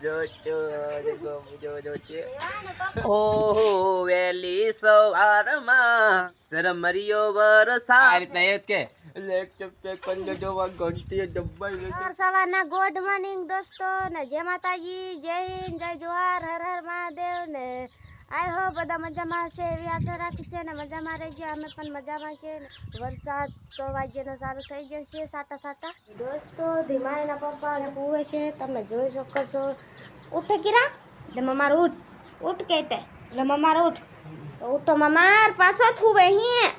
જો જો જો જો છે ઓહો વેલી સવારમાં સરમરિયો વરસા આ રીતના એ જ કે લેક ચપ ચપ પંજો જોવા ઘંટી ડબ્બાઈ સવારના ગુડ મોર્નિંગ દોસ્તો ને જય માતાજી જય હિન્દ જય જોહાર હર હર મહાદેવ ને આઈ હો બધા મજામાં છે એવી આશા રાખી છે ને મજામાં રહેજો અમે પણ મજામાં છે વરસાદ તો વાગ્યાનો સારું થઈ ગયો છે સાટા સાટા દોસ્તો ધીમાઈના પપ્પા ને પૂવે છે તમે જોઈ શકો છો ઉઠે કિરા એટલે મમાર ઉઠ કહેતે એટલે મમાર ઉઠ તો ઉઠો મમાર પાછો થુવે હી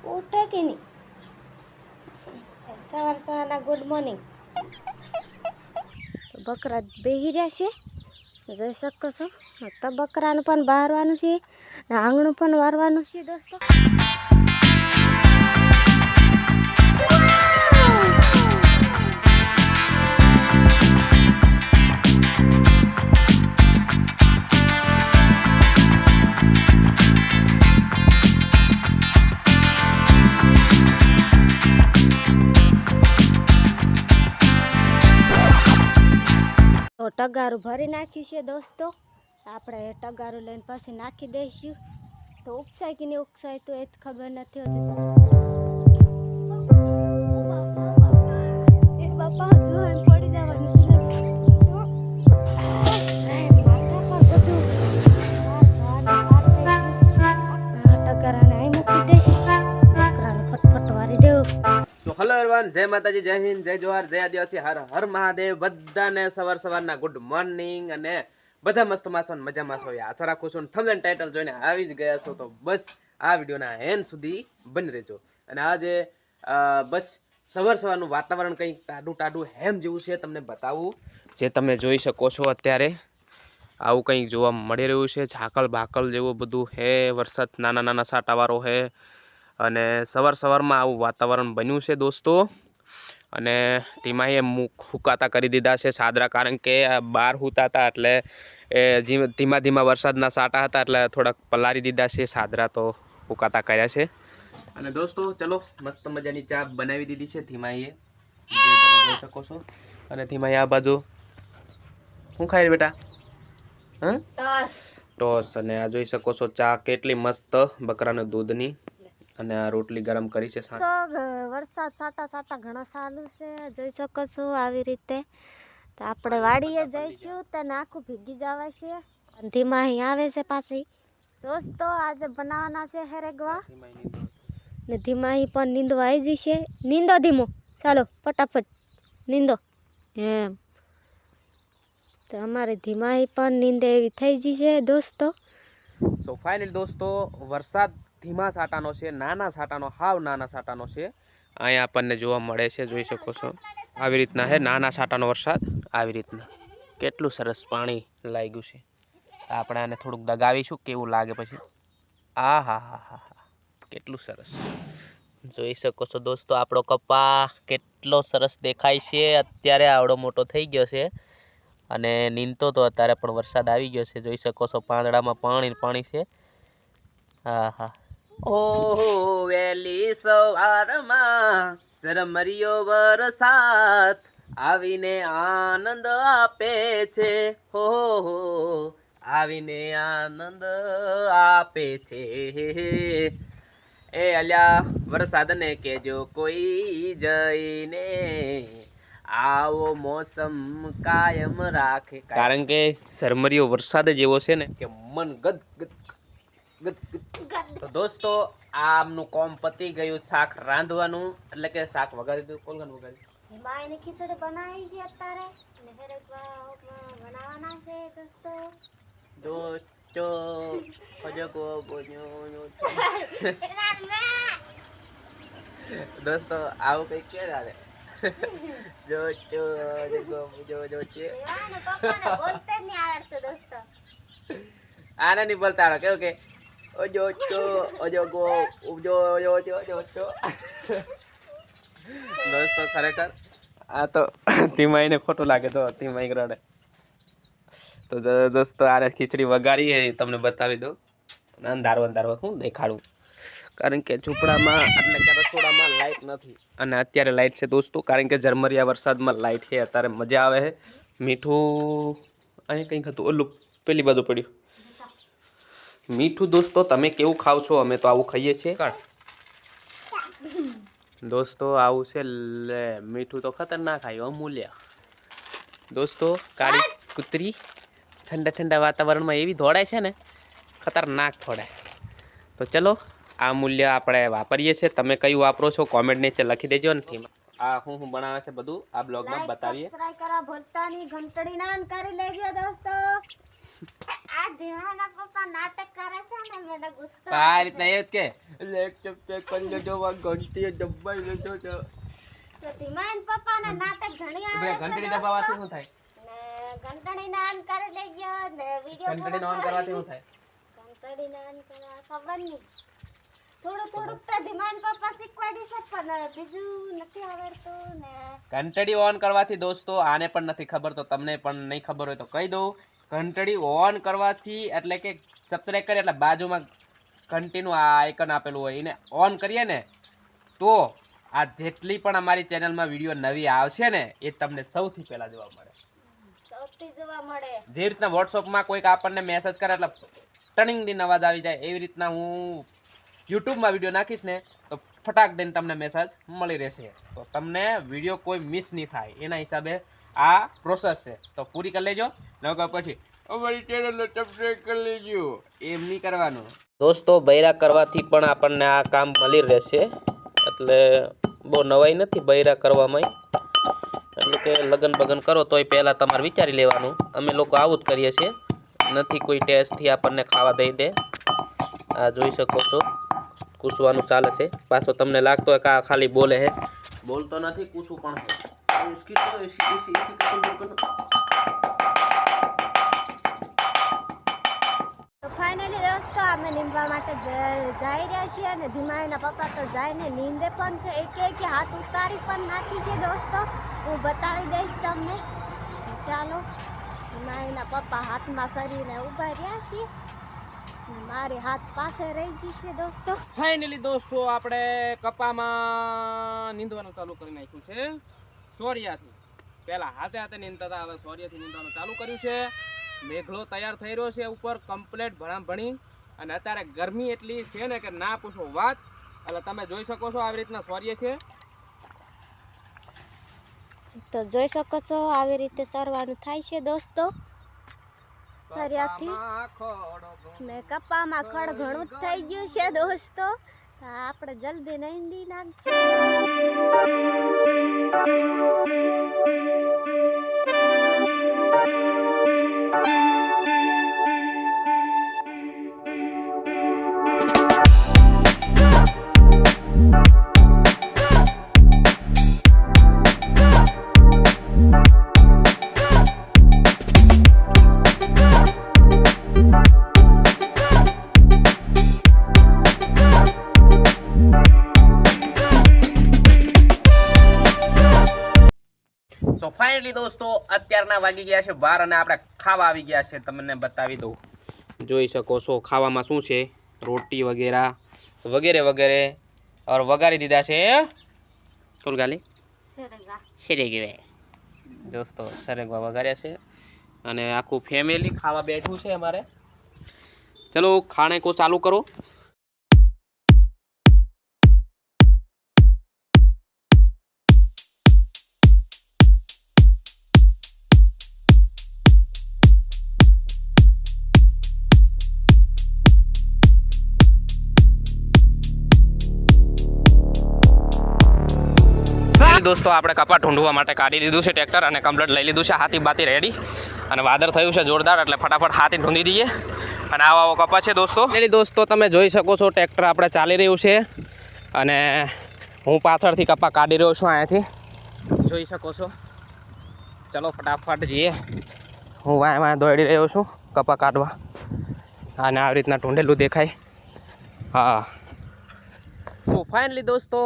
ઉઠે કે નહીં સવારના ગુડ મોર્નિંગ બકરા બેહી રહ્યા છે જોઈ શકો છો તો બકરાનું પણ બહારવાનું છે ને આંગણું પણ વારવાનું છે દોસ્તો ટગારું ભરી નાખ્યું છે દોસ્તો આપણે ટગારું લઈને પછી નાખી દઈશું તો ઉપસાય કે નહીં ઉપસાય તો એ જ ખબર નથી હોતી એ બાપા જોન પડી જવાનું છે ટગારાને અહીં મૂકી દઈશ ટગારાને ફટફટ વારી દેવું સો હેલો એવરીવન જય માતાજી જય હિન્દ જય જોહાર જય આદિવાસી હર હર મહાદેવ બધાને સવારના ગુડ મોર્નિંગ અને બધા મસ્ત માસો મજામાં છો આશા રાખું છું થંબનેલ ટાઇટલ જોઈને આવી જ ગયા છો તો બસ આ વિડીયોના એન્ડ સુધી બની રહેજો અને આજે બસ સવારનું વાતાવરણ કંઈક ટાઢું હેમ જેવું છે તમને બતાવું જે તમે જોઈ શકો છો અત્યારે આવું કંઈક જોવા મળી રહ્યું છે ઝાકળ ભાકલ જેવું બધું હે વરસાદ નાના નાના સાટાવાળો હે અને સવારમાં આવું વાતાવરણ બન્યું છે દોસ્તો અને તેમાં એ હુકાતા કરી દીધા છે સાદરા કારણ કે બહાર હુતા હતા એટલે એ ધીમા વરસાદના સાટા હતા એટલે થોડાક પલારી દીધા છે સાદરા તો હુકાતા કર્યા છે અને દોસ્તો ચલો મસ્ત મજાની ચા બનાવી દીધી છે ધીમાઈએ જે તમે જોઈ શકો છો અને ધીમાઈ આ બાજુ શું ખાય રે બેટા ટોસ અને આ જોઈ શકો છો ચા કેટલી મસ્ત બકરાના દૂધની અને આ રોટલી ગરમ કરી છે તો વરસાદ સાટા ઘણા સારું છે જોઈ શકો છો આવી રીતે તો આપણે વાડીએ જઈશું તો આખું ભીગી જવા છે ધીમા અહીં આવે છે પાછી દોસ્તો આજે બનાવવાના છે હેરેગવા ને ધીમા અહીં પણ નીંદવા આવી જશે નીંદો ધીમો ચાલો ફટાફટ નીંદો એમ તો અમારે ધીમા અહીં પણ નીંદે એવી થઈ જશે દોસ્તો સો ફાઇનલ દોસ્તો વરસાદ ધીમા સાટાનો છે નાના સાટાનો હાવ નાના સાટાનો છે અહીંયા આપણને જોવા મળે છે જોઈ શકો છો આવી રીતના છે નાના સાટાનો વરસાદ આવી રીતના કેટલું સરસ પાણી લાગ્યું છે આપણે આને થોડુંક દગાવીશું કેવું લાગે પછી આ હા હા હા હા કેટલું સરસ જોઈ શકો છો દોસ્તો આપણો કપા કેટલો સરસ દેખાય છે અત્યારે આવડો મોટો થઈ ગયો છે અને નીંદતો તો અત્યારે પણ વરસાદ આવી ગયો છે જોઈ શકો છો પાંદડામાં પાણી છે હા હા ઓહો વેલી સવારમાં સરમરિયો વરસાદ આવીને આનંદ આપે છે હો આવીને આનંદ આપે છે એ અલ્યા વરસાદને કેજો કોઈ જઈને આવો મોસમ કાયમ રાખે કારણ કે સરમરિયો વરસાદ જ એવો છે ને કે મન ગદ તો દોસ્તો આમનું કોમ પતી ગયું શાક રાંધવાનું એટલે કે શાક વગાડી દીધું કોલગન વગાડી માયને ખીચડી બનાવી છે અત્યારે અને બનાવવાના છે દોસ્તો દોસ્તો આવું કઈ કે રાડે જો છે આને નહીં બોલતા કેવું કે દોસ્તો ખરેખર આ તો ધીમાઈને ખોટું લાગે તો ધીમાઈ રડે તો દોસ્તો આને ખીચડી વગાડી તમને બતાવી દઉં અંધારો શું દેખાડું કારણ કે ઝૂંપડામાં એટલે કે રસોડામાં લાઇટ નથી અને અત્યારે લાઇટ છે દોસ્તો, કારણ કે ઝરમરિયા વરસાદમાં લાઇટ છે અત્યારે મજા આવે છે. મીઠું અહીં કંઈક હતું, ઓલું પેલી બાજુ પડ્યું મીઠું. દોસ્તો તમે કેવું ખાવ છો? અમે તો આવું ખાઈએ છીએ દોસ્તો, આવું છે મીઠું તો ખતરનાક ખાય અમૂલ્ય દોસ્તો. કાળી કૂતરી ઠંડા ઠંડા વાતાવરણમાં એવી દોડાય છે ને, ખતરનાક દોડાય. તો ચલો, આ મૂલ્ય આપણે વાપરીએ છીએ. તમે કયું વાપરો છો કોમેન્ટ નીચે લખી દેજો ને થીમ. આ હું બનાવે છે બધું આ બ્લોગમાં બતાવીએ. સબસ્ક્રાઇબ કરવા ભૂલતા નહીં, ઘંટડી નાન કરી લેજો દોસ્તો. આ ધીમાના પપ્પા નાટક કરે છે ને, મને ગુસ્સો આ રીતના એ જ કે લેક ચપ કરી લેજો, ઘંટી દબાઈ લેજો. તો ધીમાન પપ્પાના નાટક ઘણી આવે છે. ઘંટડી દબાવવાથી શું થાય? ને ઘંટડી નાન કરી દેજો ને વિડિયો ઘંટડી ઓન કરવાથી શું થાય? ઘંટડી નાન કરવા ખબર નહીં. થોડું તો ધીમાન પપ્પા શીખવાડી છે, પણ બીજું નથી આવડતું ને. ઘંટડી ઓન કરવાથી દોસ્તો આને પણ નથી ખબર, તો તમને પણ નહીં ખબર હોય તો કહી દઉં. ઘંટડી ઓન કરવાથી એટલે કે સબસ્ક્રાઇબ કરીએ એટલે બાજુમાં ઘંટીનું આ આઇકન આપેલું હોય એને ઓન કરીએ ને, તો આ જેટલી પણ અમારી ચેનલમાં વિડીયો નવી આવશે ને એ તમને સૌથી પહેલાં જોવા મળે. સૌથી જોવા મળે. જે રીતના વોટ્સઅપમાં કોઈક આપણને મેસેજ કરે એટલે ટર્નિંગ દિન અવાજ આવી જાય, એવી રીતના હું યુટ્યુબમાં વિડીયો નાખીશ ને તો ફટાક દઈને તમને મેસેજ મળી રહેશે. તો તમને વિડીયો કોઈ મિસ નહીં થાય, એના હિસાબે આ પ્રોસેસ છે. તો પૂરી કરી લેજો, નકર પછી અમારી ચેનલને સબસ્ક્રાઇબ કરી લેજો એમ નહીં કરવાનું દોસ્તો. બૈરા કરવાથી પણ આપણને આ કામ મળી રહેશે, એટલે બહુ નવાઈ નથી બૈરા કરવામાં. એટલે કે લગન બગન કરો તોય પહેલાં તમારે વિચારી લેવાનું. અમે લોકો આવું જ કરીએ છીએ, નથી કોઈ ટેસ્ટથી આપણને ખાવા દઈ દે. આ જોઈ શકો છો કૂસવાનું ચાલે છે. પાછો તમને લાગતો હોય કે આ ખાલી બોલે છે, બોલતો નથી, કૂસું પણ તો ફાઇનલી દોસ્તો અમે નીંદવા માટે જઈ રહ્યા છીએ અને ધીમાઈના પપ્પા તો જઈને નીંદે પણ છે. એક હાથ ઉતારી પણ નાખી છે દોસ્તો, હું બતાવી દઈશ તમને. ચાલો, ધીમાઈના પપ્પા હાથમાં શરીરને ઊભા રહ્યા છીએ, મારી હાથ પાસે રહી ગઈ છે દોસ્તો. ફાઇનલી દોસ્તો આપણે કપામાં નીંદવાનું ચાલુ કરી નાખ્યું છે સોરિયાથી. પહેલા હાથે હાથે નીંદતા હતા, હવે સોરિયાથી નીંદવાનું ચાલુ કર્યું છે. મેઘલો તૈયાર થઈ રહ્યો છે ઉપર કમ્પ્લેટ ભણી, અને અત્યારે ગરમી એટલી છે ને કે ના પૂછો વાત. એટલે તમે જોઈ શકો છો આવી રીતના સોરિયા છે. તો જોઈ શકો છો આવી રીતે સરવાનું થાય છે દોસ્તો સરિયાથી. ને કપામાં ખડ ઘણું જ થઈ ગયું છે દોસ્તો, આપણે જલ્દી નીંદી સો ફાઇનલી દોસ્તો અત્યારના વાગી ગયા છે 12 અને આપણે ખાવા આવી ગયા છે. તમને બતાવી દઉં, જોઈ શકો છો ખાવામાં શું છે, રોટી વગેરે વગેરે વગેરે ઓર વગાડી દીધા છે. શું ગાલી શેરેગવા દોસ્તો, શેરેગવા વગાડ્યા છે અને આખું ફેમિલી ખાવા બેઠું છે અમારે. ચલો ખાણે કો ચાલુ કરો. દોસ્તો આપણે કપા ઢૂંઢવા માટે કાઢી લીધું છે ટ્રેક્ટર અને કમ્પ્લીટ લઈ લીધું છે. હાથી બાતી રેડી અને વાદળ થયું છે જોરદાર, એટલે ફટાફટ હાથી ઢૂંઢી દઈએ. અને આવો કપા છે દોસ્તો. એટલે દોસ્તો તમે જોઈ શકો છો ટ્રેક્ટર આપણે ચાલી રહ્યું છે અને હું પાછળથી કપા કાઢી રહ્યો છું અહીંયાથી, જોઈ શકો છો. ચલો ફટાફટ જઈએ. હું વાય દોડી રહ્યો છું કપા કાઢવા અને આવી રીતના ઢૂંઢેલું દેખાય. હા, સો ફાઇનલી દોસ્તો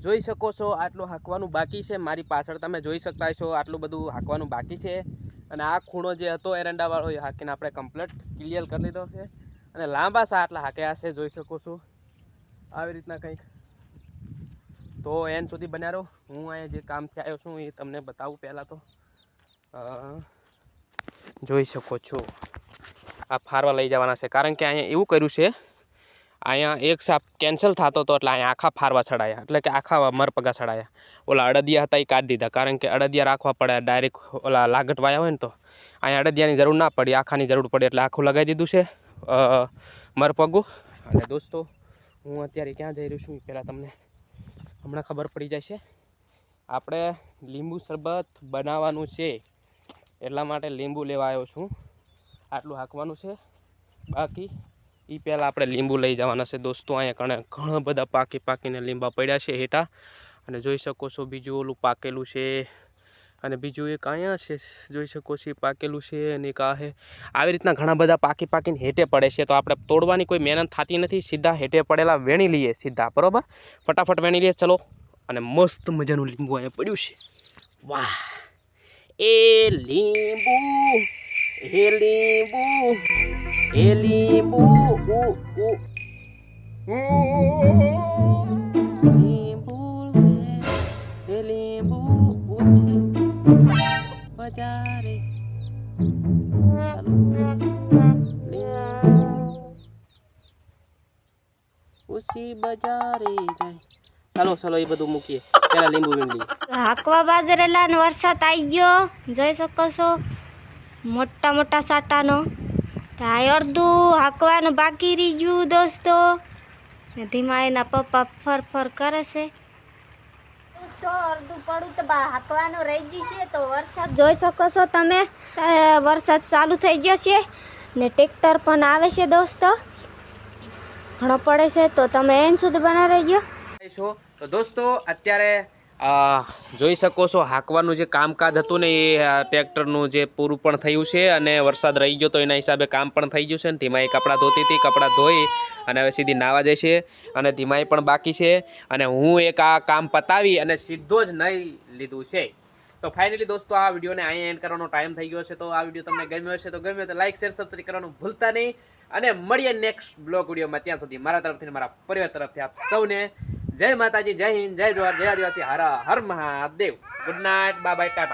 જોઈ શકો છો આટલું હાંકવાનું બાકી છે. મારી પાછળ તમે જોઈ શકતા છો આટલું બધું હાંકવાનું બાકી છે. અને આ ખૂણો જે હતો એરંડાવાળો એ હાંકીને આપણે કમ્પ્લીટ ક્લિયર કરી લીધો છે. અને લાંબા સા આટલા હાંક્યા છે, જોઈ શકો છો. આવી રીતના કંઈક. તો એન સુધી બન્યા રહો. હું અહીંયા જે કામથી આવ્યો છું એ તમને બતાવું. પહેલાં તો જોઈ શકો છો આ ફારવા લઈ જવાના છે, કારણ કે અહીંયા એવું કર્યું છે, અહીંયા એક સાપ કેન્સલ થતો હતો એટલે અહીંયા આખા ફારવા ચડાયા, એટલે કે આખા મરપગા ચડાયા. ઓલા અડદિયા હતા એ કાઢી દીધા, કારણ કે અડદિયા રાખવા પડે ડાયરેક્ટ. ઓલા લાગટ વાયા હોય ને તો અહીંયા અડદિયાની જરૂર ના પડી, આખાની જરૂર પડી એટલે આખું લગાવી દીધું છે મરપગું. અને દોસ્તો હું અત્યારે ક્યાં જઈ રહ્યો છું એ પહેલાં તમને હમણાં ખબર પડી જાય છે. આપણે લીંબુ શરબત બનાવવાનું છે, એટલા માટે લીંબુ લેવા આવ્યો છું. આટલું હાંકવાનું છે, બાકી એ પહેલાં આપણે લીંબુ લઈ જવાના છે દોસ્તો. અહીંયા ઘણા બધા પાકીને લીંબા પડ્યા છે હેઠા, અને જોઈ શકો છો બીજું ઓલું પાકેલું છે, અને બીજું એક અહીંયા છે જોઈ શકો છો પાકેલું છે, અને એક આ છે. આવી રીતના ઘણા બધા પાકીને હેઠે પડે છે, તો આપણે તોડવાની કોઈ મહેનત થતી નથી, સીધા હેઠે પડેલા વેણી લઈએ સીધા, બરાબર? ફટાફટ વેણી લઈએ ચલો. અને મસ્ત મજાનું લીંબુ અહીંયા પડ્યું છે. વાહ, એ લીંબુ, એ લીંબુ, એ લીંબુ, લીંબુ, એ લીંબુ બજારે ઉસી બજારે જાય. ચાલો એ બધું મૂકીએ, પેલા લીંબુ વીંડી. હાંકવા બાજરેલા ને વરસાદ આવી ગયો, જોઈ શકો છો મોટા મોટા સાટાનો. આ અડધું હાંકવાનું બાકી રહી ગયું દોસ્તો, ને ધીમા એના પપ્પા ફર કરે છે. દોસ્તો અડધું પડું તો હાંકવાનું રહી ગયું છે, તો વરસાદ જોઈ શકો છો તમે, વરસાદ ચાલુ થઈ ગયો છે ને ટ્રેક્ટર પણ આવે છે દોસ્તો, ઘણો પડે છે, તો તમે એન સુધી બના રહી ગયો. તો દોસ્તો અત્યારે જોઈ શકો છો હાંકવાનું જે કામકાજ હતું ને એ ટ્રેક્ટરનું જે પૂરું પણ થયું છે, અને વરસાદ રહી ગયો તો એના હિસાબે કામ પણ થઈ ગયું છે. ને ધીમાઈ કપડાં ધોતી હતી, કપડાં ધોઈ અને હવે સીધી નાવા જશે, અને ધીમાઈ પણ બાકી છે. અને હું એક આ કામ પતાવી અને સીધો જ નહીં લીધું છે. તો ફાઇનલી દોસ્તો આ વિડીયોને અહીંયા એન્ડ કરવાનો ટાઈમ થઈ ગયો છે. તો આ વિડીયો તમને ગમ્યો હશે તો લાઈક શેર સબસ્ક્રાઈબ કરવાનું ભૂલતા નહીં, અને મળીએ નેક્સ્ટ બ્લોગ વિડીયોમાં. ત્યાં સુધી મારા તરફથી મારા પરિવાર તરફથી આપ સૌને જય માતાજી, જય હિન્દ, જય જવાહર, જય આદિવાસી, હર હર Mahadev. Good night, bye bye, Tata.